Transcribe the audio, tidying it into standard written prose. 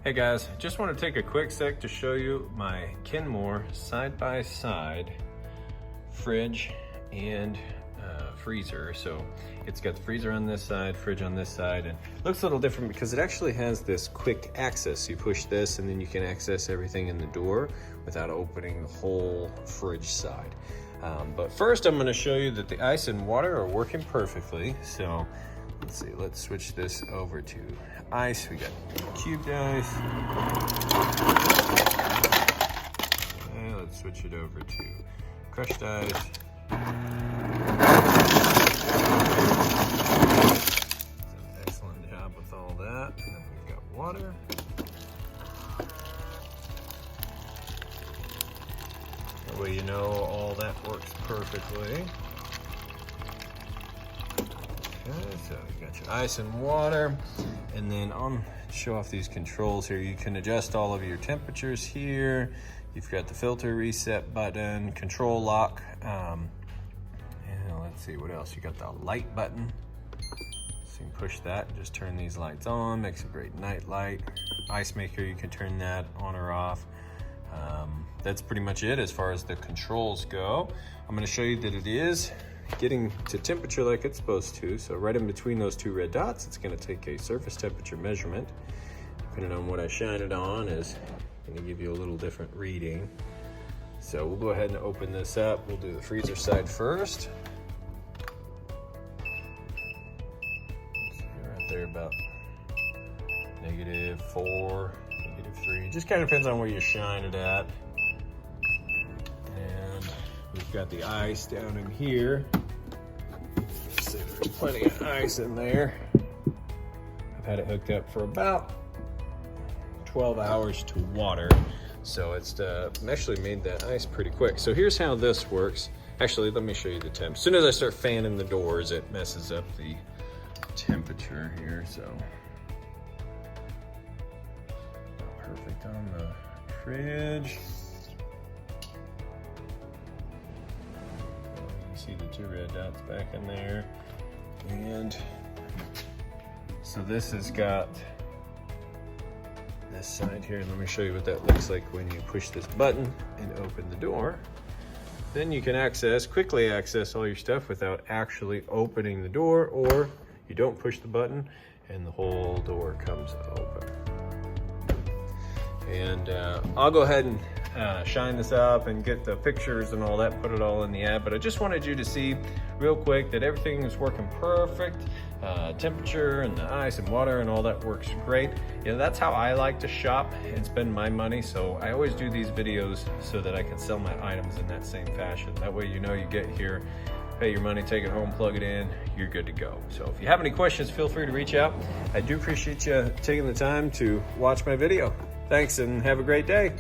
Hey guys, just want to take a quick sec to show you my Kenmore side-by-side fridge and freezer. So it's got the freezer on this side, fridge on this side, and it looks a little different because it actually has this quick access. You push this and then you can access everything in the door without opening the whole fridge side. But first I'm going to show you that the ice and water are working perfectly. So let's see, let's switch this over to ice. We got cubed ice. And let's switch it over to crushed ice. Excellent job with all that. And then we've got water. That way you know all that works perfectly. Okay, so you got your ice and water, and then on show off these controls here. You can adjust all of your temperatures here. You've got the filter reset button, control lock, and let's see what else. You got the light button, so you can push that and just turn these lights on. Makes a great night light. Ice maker, you can turn that on or off. That's pretty much it as far as the controls go. I'm going to show you that it is getting to temperature like it's supposed to. So right in between those two red dots, it's going to take a surface temperature measurement. Depending on what I shine it on is going to give you a little different reading. So we'll go ahead and open this up. We'll do the freezer side first. So right there about -4, -3. Just kind of depends on where you shine it at. And we've got the ice down in here. So there's plenty of ice in there. I've had it hooked up for about 12 hours to water. So it's actually made that ice pretty quick. So here's how this works. Actually, let me show you the temp. As soon as I start fanning the doors, it messes up the temperature here. So perfect on the fridge. You see the two red dots back in there. And so this has got this side here. Let me show you what that looks like when you push this button and open the door. Then you can quickly access all your stuff without actually opening the door, or you don't push the button and the whole door comes open. And I'll go ahead and shine this up and get the pictures and all that, put it all in the app. But I just wanted you to see real quick that everything is working perfect. Temperature and the ice and water and all that works great. You know, that's how I like to shop and spend my money. So I always do these videos so that I can sell my items in that same fashion. That way, you know, you get here, pay your money, take it home, plug it in, you're good to go. So if you have any questions, feel free to reach out. I do appreciate you taking the time to watch my video. Thanks and have a great day.